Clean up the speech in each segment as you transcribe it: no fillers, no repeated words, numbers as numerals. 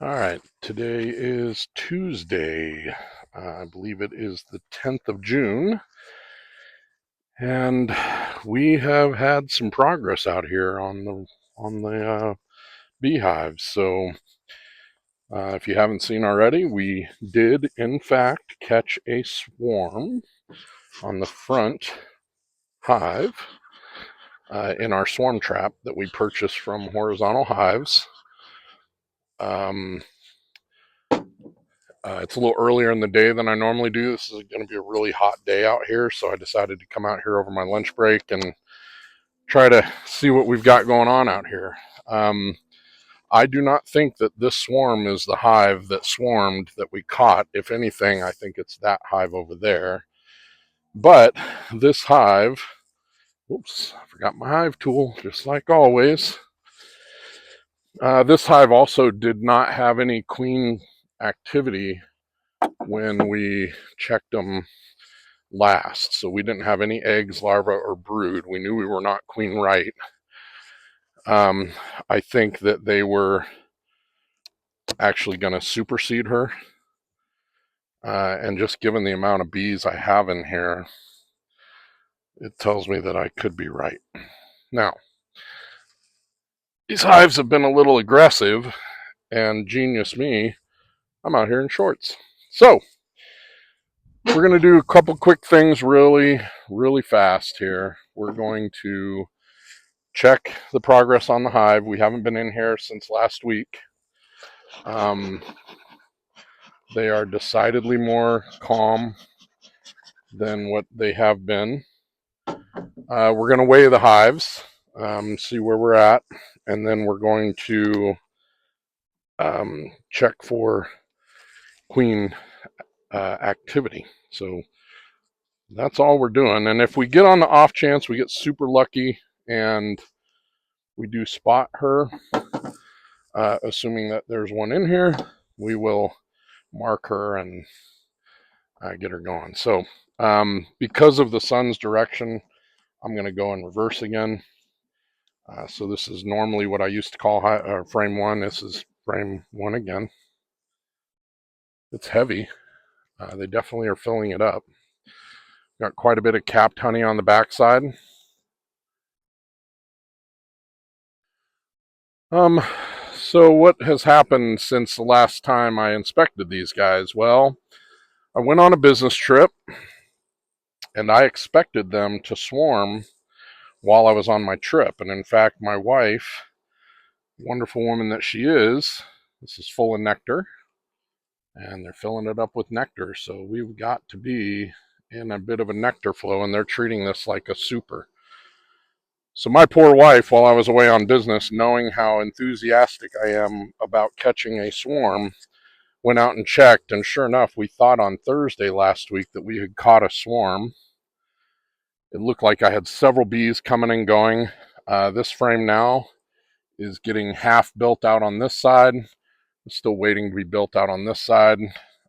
All right, today is Tuesday. I believe it is the 10th of June, and we have had some progress out here on the beehives. So, if you haven't seen already, we did in fact catch a swarm on the front hive in our swarm trap that we purchased from Horizontal Hives. Um, it's a little earlier in the day than I normally do. This is going to be a really hot day out here, so I decided to come out here over my lunch break and try to see what we've got going on out here. Um, I do not think that this swarm is the hive that swarmed that we caught. If anything, I think it's that hive over there. But this hive, oops, I forgot my hive tool, just like always. This hive also did not have any queen activity when we checked them last. So we didn't have any eggs, larvae, or brood. We knew we were not queen right. Um, I think that they were actually going to supersede her. And just given the amount of bees I have in here, it tells me that I could be right. Now, these hives have been a little aggressive, and genius me, I'm out here in shorts. So, we're going to do a couple quick things really fast here. We're going to check the progress on the hive. We haven't been in here since last week. Um, they are decidedly more calm than what they have been. We're going to weigh the hives, see where we're at, and then we're going to check for queen activity. So that's all we're doing. And if we get on the off chance we get super lucky and we do spot her, assuming that there's one in here, we will mark her and get her going. So because of the sun's direction, I'm going to go in reverse again. So this is normally what I used to call frame one. This is frame one again. It's heavy. They definitely are filling it up. Got quite a bit of capped honey on the backside. Um, so what has happened since the last time I inspected these guys? Well, I went on a business trip and I expected them to swarm while I was on my trip. And in fact, my wife, wonderful woman that she is, this is full of nectar, and they're filling it up with nectar. So we've got to be in a bit of a nectar flow, and they're treating this like a super. So my poor wife, while I was away on business, knowing how enthusiastic I am about catching a swarm, went out and checked, and sure enough, we thought on Thursday last week that we had caught a swarm. It looked like I had several bees coming and going. This frame now is getting half built out on this side. Still waiting to be built out on this side,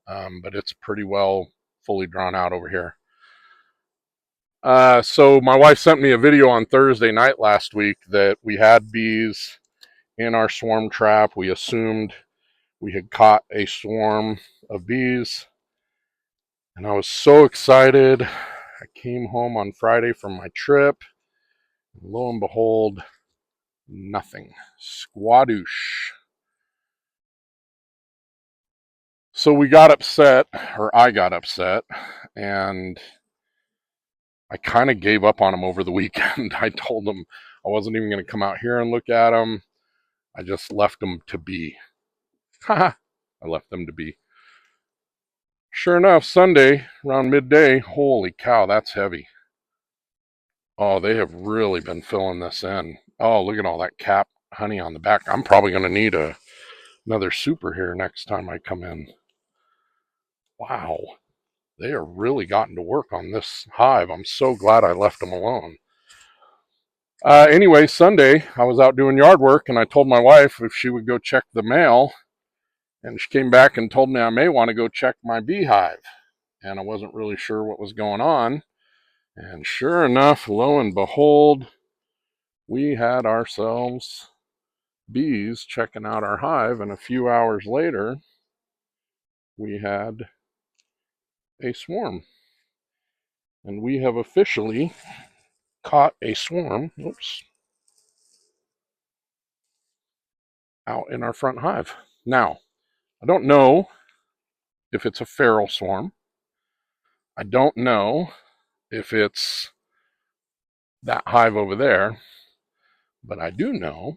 but it's pretty well fully drawn out over here. So my wife sent me a video on Thursday night last week that we had bees in our swarm trap. We assumed we had caught a swarm of bees, and I was so excited. I came home on Friday from my trip, and lo and behold, nothing. Squadoosh. So we got upset, or I got upset, and I kind of gave up on them over the weekend. I told them I wasn't even going to come out here and look at them. I just left them to be. I left them to be. Sure enough, Sunday around midday, holy cow, that's heavy. Oh, they have really been filling this in. Oh, look at all that cap honey on the back. I'm probably going to need another super here next time I come in. Wow, they are really gotten to work on this hive. I'm so glad I left them alone. Anyway, Sunday, I was out doing yard work, and I told my wife if she would go check the mail, and she came back and told me I may want to go check my beehive. And I wasn't really sure what was going on. And sure enough, lo and behold, we had ourselves bees checking out our hive, and a few hours later, we had a swarm. And we have officially caught a swarm, out in our front hive. Now, I don't know if it's a feral swarm. I don't know if it's that hive over there, but I do know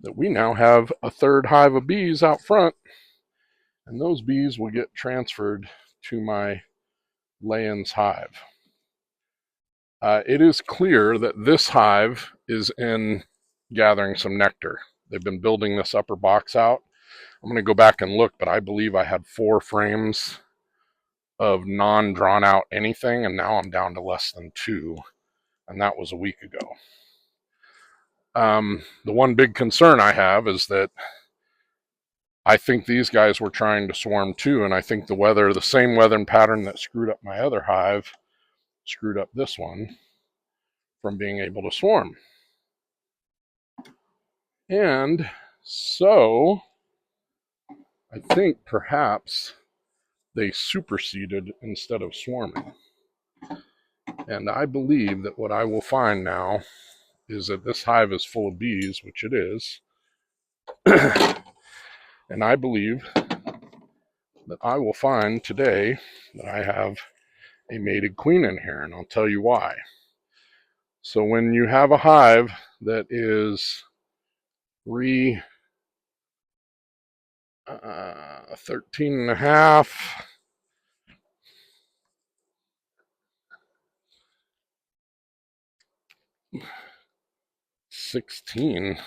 that we now have a third hive of bees out front, and those bees will get transferred to my lay-ins hive. It is clear that this hive is in gathering some nectar. They've been building this upper box out. I'm going to go back and look, but I believe I had 4 frames of non-drawn out anything, and now I'm down to less than 2, and that was a week ago. The one big concern I have is that I think these guys were trying to swarm too, and I think the same weather pattern that screwed up my other hive, screwed up this one from being able to swarm. And so I think perhaps they superseded instead of swarming. And I believe that what I will find now is that this hive is full of bees, which it is. And I believe that I will find today that I have a mated queen in here, and I'll tell you why. So when you have a hive that is 13 and a half, $16,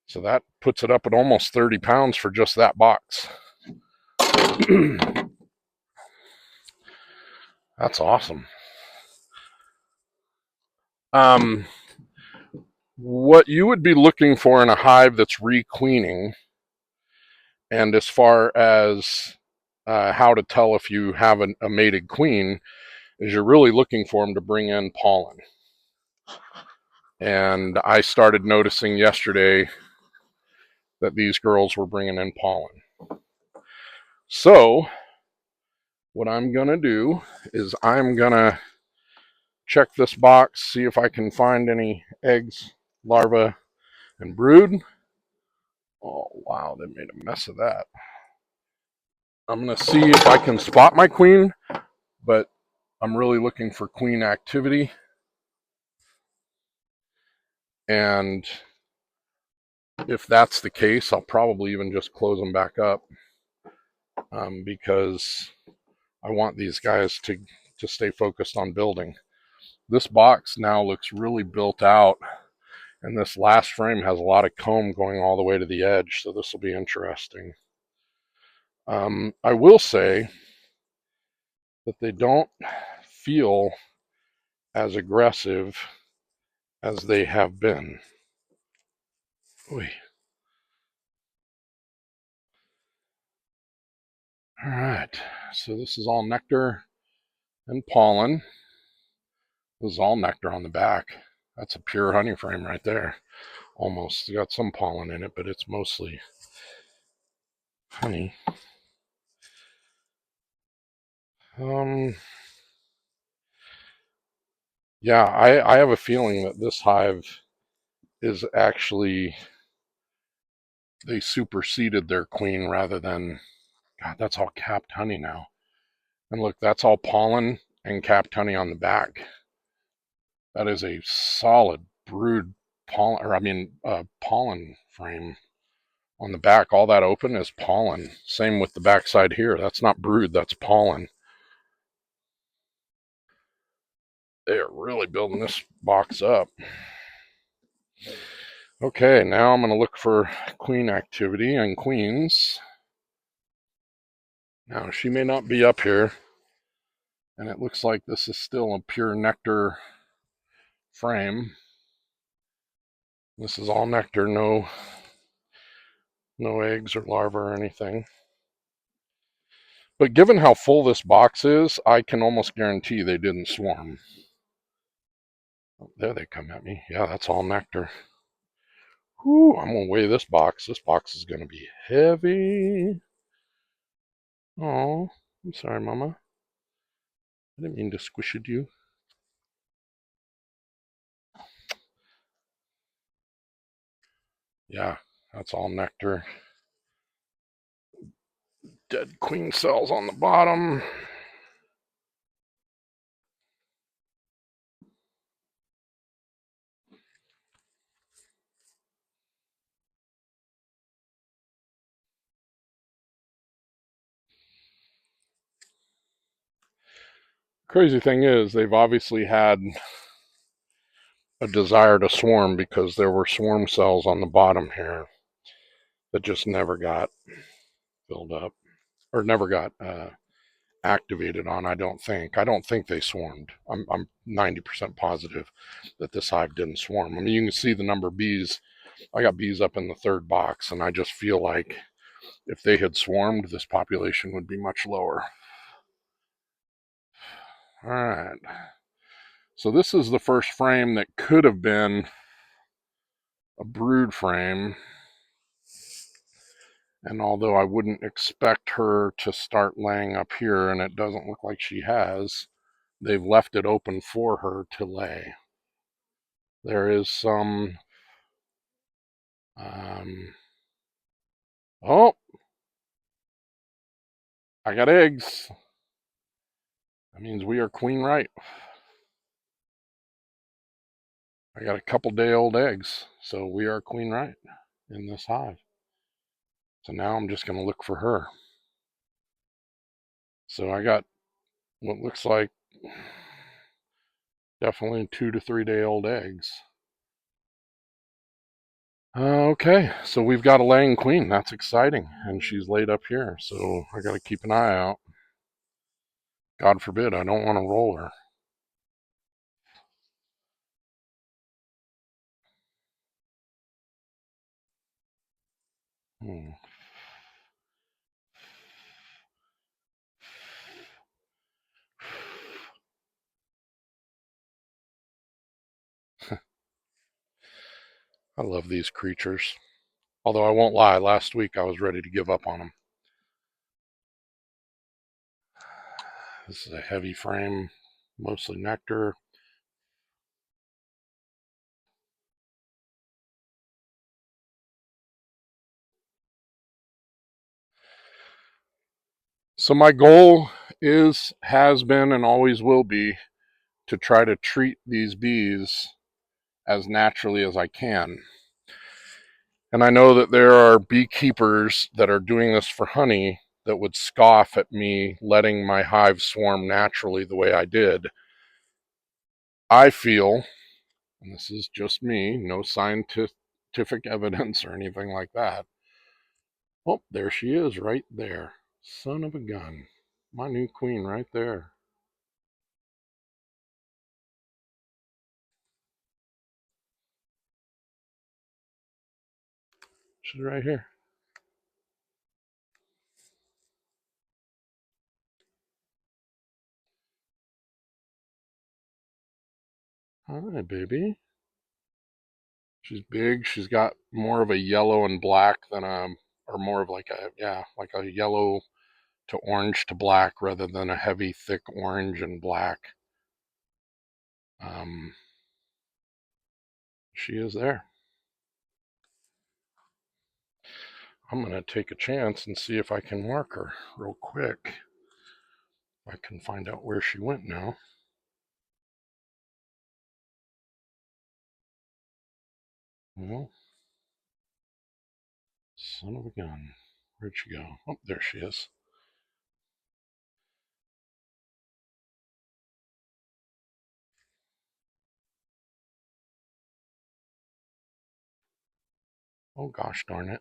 so that puts it up at almost 30 pounds for just that box. That's awesome. What you would be looking for in a hive that's requeening, and as far as how to tell if you have a mated queen, is you're really looking for them to bring in pollen. And I started noticing yesterday that these girls were bringing in pollen. So what I'm going to do is I'm going to check this box, see if I can find any eggs, larvae, and brood. Oh, wow, they made a mess of that. I'm going to see if I can spot my queen, but I'm really looking for queen activity. And if that's the case, I'll probably even just close them back up, because I want these guys to stay focused on building. This box now looks really built out, and this last frame has a lot of comb going all the way to the edge, so this will be interesting. I will say that they don't feel as aggressive as they have been. Oy. All right, so this is all nectar and pollen. This is all nectar on the back. That's a pure honey frame right there. Almost. It's got some pollen in it, but it's mostly honey. Yeah, I have a feeling that this hive is actually, they superseded their queen rather than, God, that's all capped honey now. And look, that's all pollen and capped honey on the back. That is a solid brood pollen frame on the back. All that open is pollen. Same with the backside here. That's not brood, that's pollen. They are really building this box up. Okay, now I'm going to look for queen activity and queens. Now, she may not be up here, and it looks like this is still a pure nectar frame. This is all nectar, no eggs or larvae or anything. But given how full this box is, I can almost guarantee they didn't swarm. Oh, there they come at me. Yeah, that's all nectar. Whew, I'm going to weigh this box. This box is going to be heavy. Oh, I'm sorry, Mama. I didn't mean to squish it you. Yeah, that's all nectar. Dead queen cells on the bottom. Crazy thing is, they've obviously had a desire to swarm because there were swarm cells on the bottom here that just never got filled up or never got activated on. I don't think. I don't think they swarmed. I'm 90% positive that this hive didn't swarm. I mean, you can see the number of bees. I got bees up in the third box, and I just feel like if they had swarmed, this population would be much lower. All right. So this is the first frame that could have been a brood frame. And although I wouldn't expect her to start laying up here, and it doesn't look like she has, they've left it open for her to lay. There is some, oh, I got eggs. That means we are queen right. I got a couple day old eggs, so we are queen right in this hive. So now I'm just going to look for her. So I got what looks like definitely 2 to 3 day old eggs. Okay, so we've got a laying queen. That's exciting. And she's laid up here, so I got to keep an eye out. God forbid, I don't want to roll her. Hmm. I love these creatures. Although I won't lie, last week I was ready to give up on them. This is a heavy frame, mostly nectar. So my goal has been, and always will be to try to treat these bees as naturally as I can. And I know that there are beekeepers that are doing this for honey that would scoff at me letting my hive swarm naturally the way I did. I feel, and this is just me, no scientific evidence or anything like that. Oh, there she is right there. Son of a gun. My new queen right there. She's right here. Hi, baby. She's big. She's got more of a yellow and black than or more of like a, yeah, like a yellow to orange to black rather than a heavy, thick orange and black. Um, she is there. I'm going to take a chance and see if I can mark her real quick. I can find out where she went now. Well, son of a gun. Where'd she go? Oh, there she is. Oh, gosh darn it.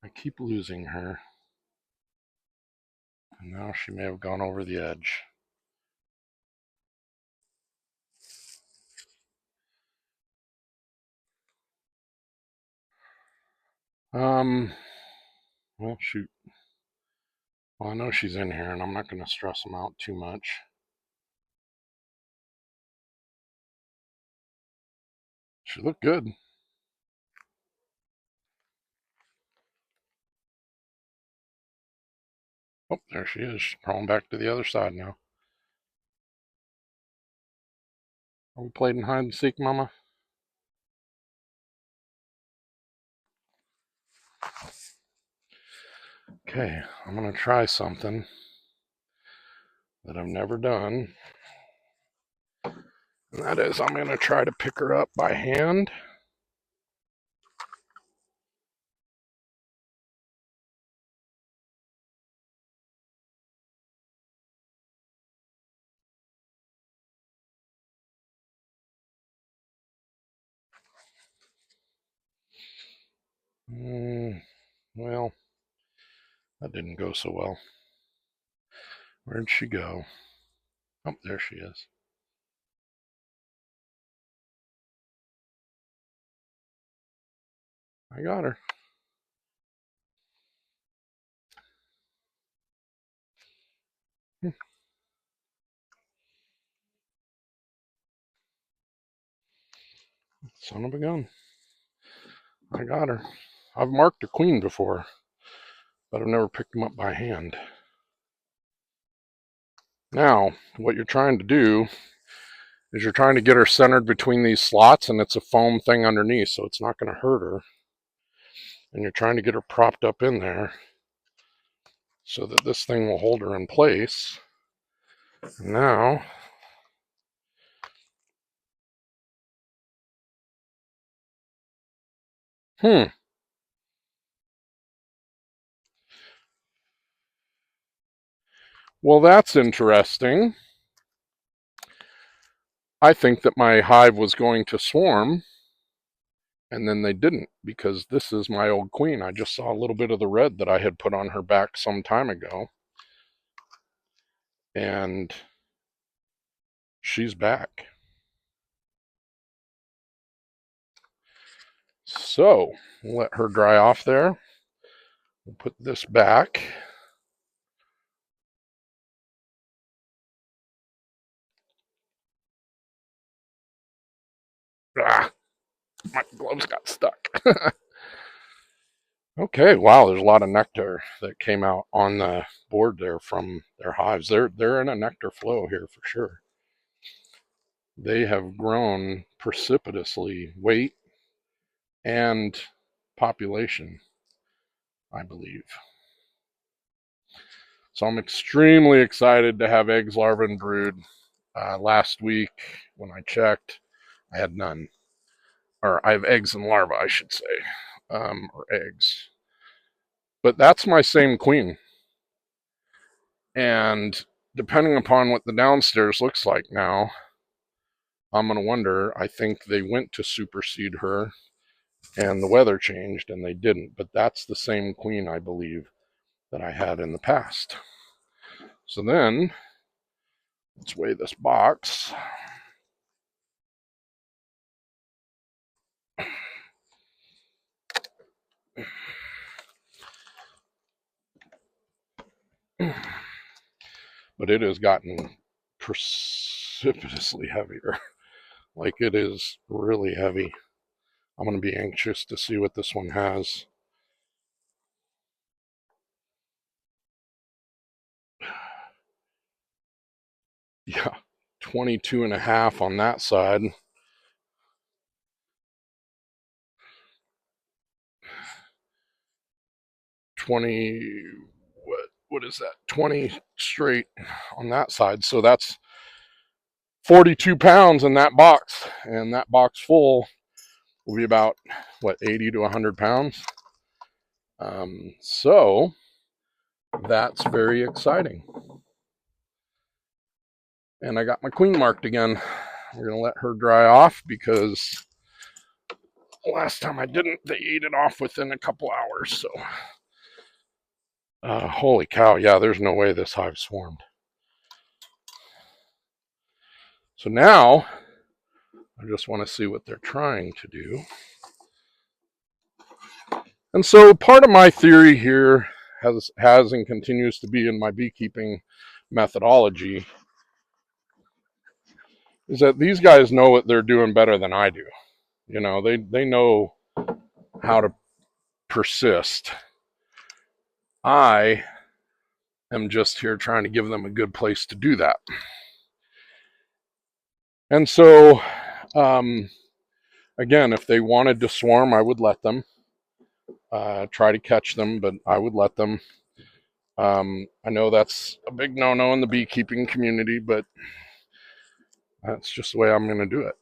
I keep losing her. And now she may have gone over the edge. Well, shoot. Well, I know she's in here, and I'm not going to stress them out too much. She looked good. Oh, there she is. She's crawling back to the other side now. Are we playing hide and seek, Mama? Okay, I'm going to try something that I've never done. And that is, I'm going to try to pick her up by hand. Well, that didn't go so well. Where'd she go? Oh, there she is. I got her. Son of a gun. I got her. I've marked a queen before, but I've never picked them up by hand. Now, what you're trying to do is you're trying to get her centered between these slots, and it's a foam thing underneath, so it's not going to hurt her. And you're trying to get her propped up in there so that this thing will hold her in place. Now, well, that's interesting. I think that my hive was going to swarm, and then they didn't, because this is my old queen. I just saw a little bit of the red that I had put on her back some time ago, and she's back. So, we'll let her dry off there. We'll put this back. Ah, my gloves got stuck. Okay, wow, there's a lot of nectar that came out on the board there from their hives. They're in a nectar flow here for sure. They have grown precipitously, weight and population, I believe. So I'm extremely excited to have eggs, larvae, and brood. Last week, when I checked, I had none. Or I have eggs and larvae, I should say, or eggs. But that's my same queen. And depending upon what the downstairs looks like now, I'm going to wonder. I think they went to supersede her and the weather changed and they didn't. But that's the same queen, I believe, that I had in the past. So then, let's weigh this box. But it has gotten precipitously heavier. Like, it is really heavy. I'm going to be anxious to see what this one has. Yeah, 22 and a half on that side. 20, what is that? 20 straight on that side. So that's 42 pounds in that box. And that box full will be about, what, 80 to 100 pounds. So that's very exciting. And I got my queen marked again. We're going to let her dry off because last time I didn't, they ate it off within a couple hours. So, holy cow, yeah, there's no way this hive swarmed. So now, I just want to see what they're trying to do. And so part of my theory here has and continues to be in my beekeeping methodology is that these guys know what they're doing better than I do. You know, they know how to persist. I am just here trying to give them a good place to do that. And so, again, if they wanted to swarm, I would let them. Try to catch them, but I would let them. I know that's a big no-no in the beekeeping community, but that's just the way I'm going to do it.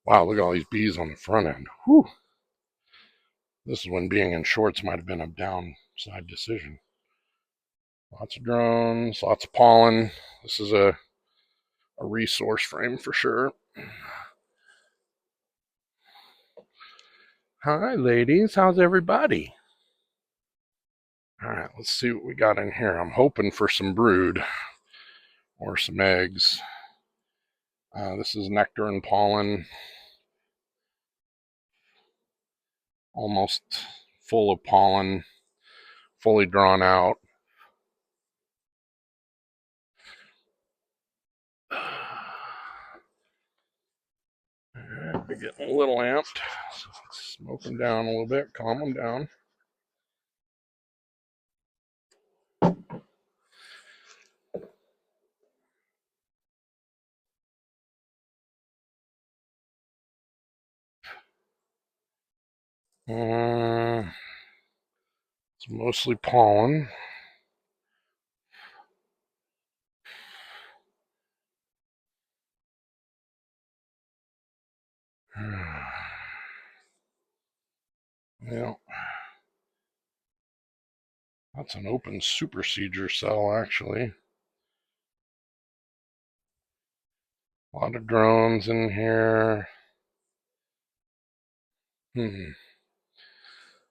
Wow, look at all these bees on the front end. Whew. This is when being in shorts might have been a downside decision. Lots of drones, lots of pollen. This is a resource frame for sure. Hi, ladies. How's everybody? All right, let's see what we got in here. I'm hoping for some brood or some eggs. This is nectar and pollen. Almost full of pollen, fully drawn out. Alright, we're getting a little amped. So let's smoke them down a little bit, calm them down. It's mostly pollen. Yeah, that's an open supersedure cell, actually. A lot of drones in here.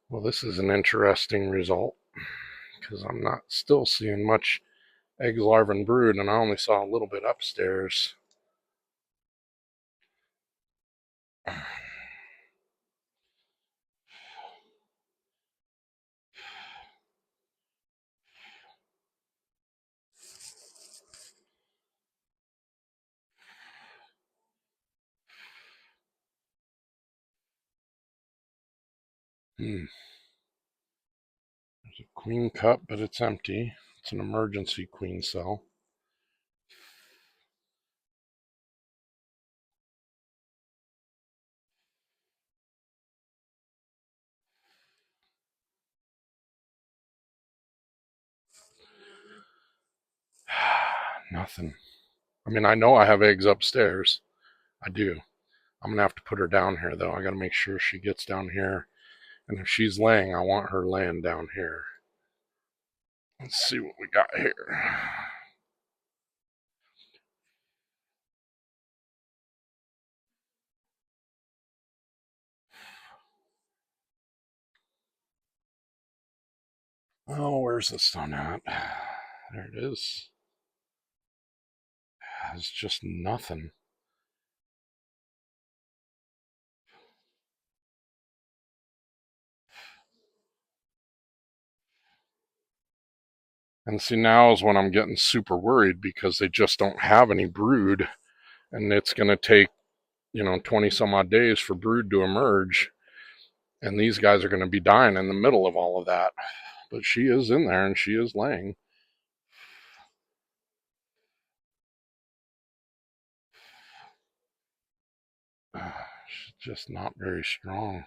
Well, this is an interesting result because I'm not still seeing much eggs, larvae, and brood, and I only saw a little bit upstairs. There's a queen cup, but it's empty. It's an emergency queen cell. Nothing. I mean, I know I have eggs upstairs. I do. I'm gonna have to put her down here though. I gotta make sure she gets down here. And if she's laying, I want her laying down here. Let's see what we got here. Oh, where's the sun at? There it is. It's just nothing. And see, now is when I'm getting super worried because they just don't have any brood. And it's going to take, 20 some odd days for brood to emerge. And these guys are going to be dying in the middle of all of that. But she is in there and she is laying. She's just not very strong.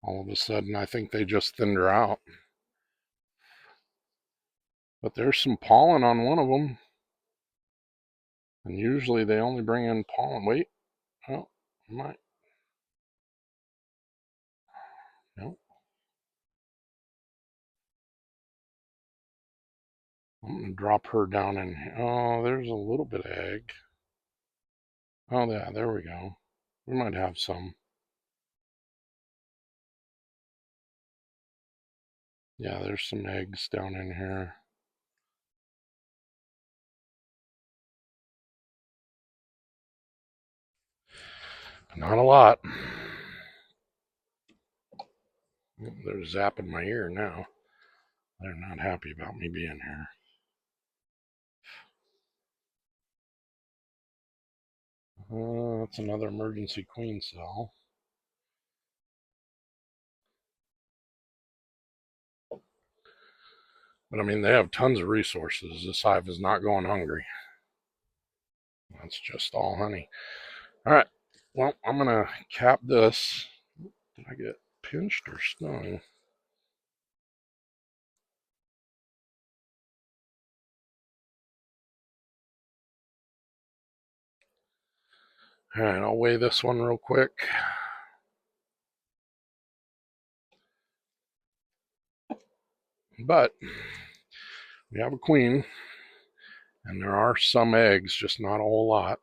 All of a sudden, I think they just thinned her out. But there's some pollen on one of them. And usually they only bring in pollen. Wait. Oh, might. Nope. I'm going to drop her down in here. Oh, there's a little bit of egg. Oh, yeah, there we go. We might have some. Yeah, there's some eggs down in here. Not a lot. They're zapping my ear now. They're not happy about me being here. That's another emergency queen cell. But I mean, they have tons of resources. This hive is not going hungry. That's just all honey. All right. Well, I'm going to cap this. Did I get pinched or stung? All right, I'll weigh this one real quick. But we have a queen, and there are some eggs, just not a whole lot.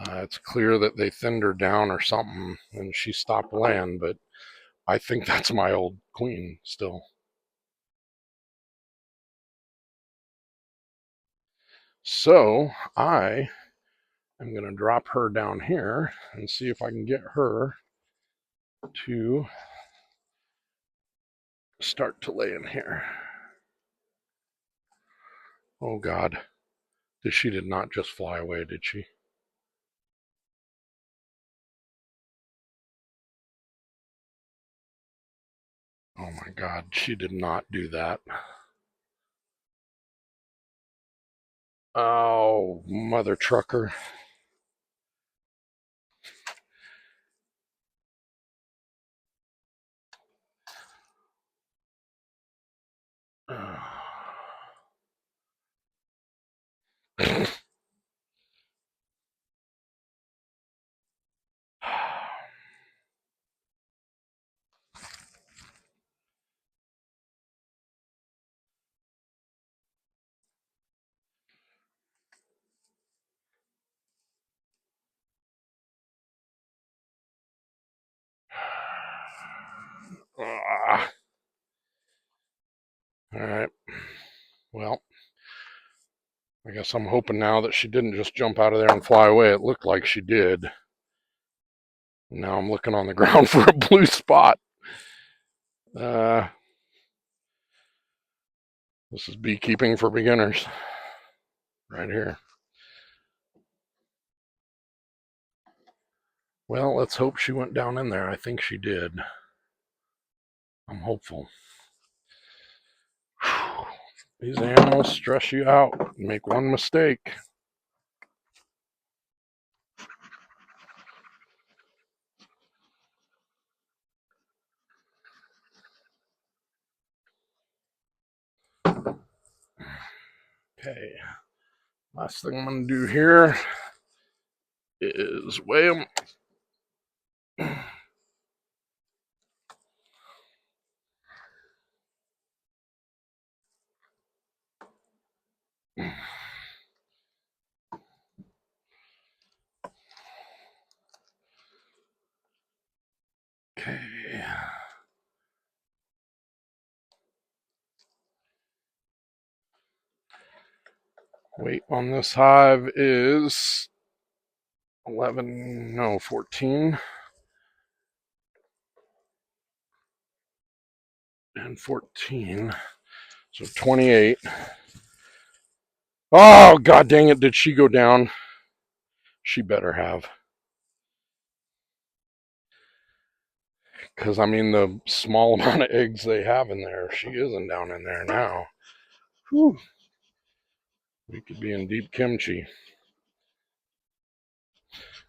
It's clear that they thinned her down or something, and she stopped laying, but I think that's my old queen still. So I am going to drop her down here and see if I can get her to start to lay in here. Oh God, she did not just fly away, did she? Oh my God, she did not do that. Oh, mother trucker. All right. Well, I guess I'm hoping now that she didn't just jump out of there and fly away. It looked like she did. Now I'm looking on the ground for a blue spot. This is beekeeping for beginners right here. Well, let's hope she went down in there. I think she did. I'm hopeful. These animals stress you out. Make one mistake. Okay. Last thing I'm going to do here is weigh them. Okay. Weight on this hive is 14 and 14, so 28. Oh, God dang it, did she go down? She better have. Because, I mean, the small amount of eggs they have in there, she isn't down in there now. Whew. We could be in deep kimchi.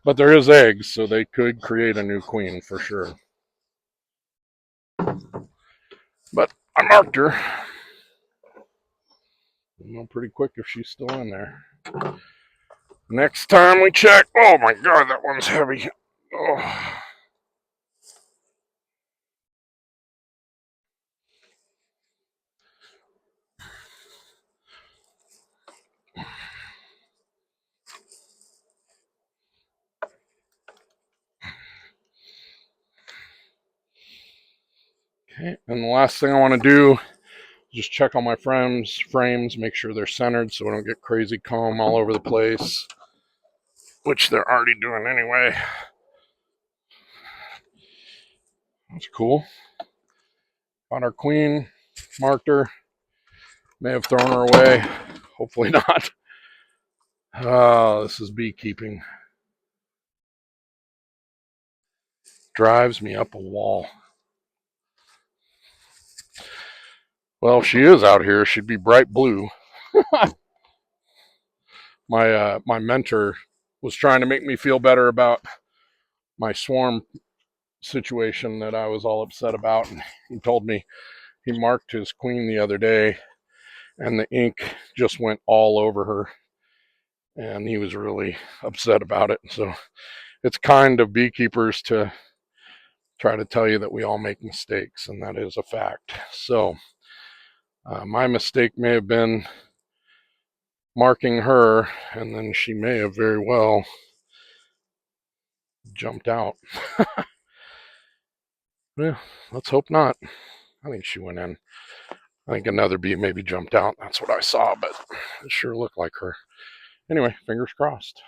But there is eggs, so they could create a new queen for sure. But I marked her. We'll know pretty quick if she's still in there. Next time we check. Oh my God, that one's heavy. Oh. Okay, and the last thing I want to do is just check on my frames, make sure they're centered so I don't get crazy comb all over the place, which they're already doing anyway. That's cool. Found our queen, marked her. May have thrown her away. Hopefully not. Oh, this is beekeeping. Drives me up a wall. Well, if she is out here, she'd be bright blue. My mentor was trying to make me feel better about my swarm situation that I was all upset about, and he told me he marked his queen the other day, and the ink just went all over her, and he was really upset about it. So it's kind of beekeepers to try to tell you that we all make mistakes, and that is a fact. So my mistake may have been marking her, and then she may have very well jumped out. Yeah, let's hope not. I think she went in. I think another bee maybe jumped out. That's what I saw, but it sure looked like her. Anyway, fingers crossed.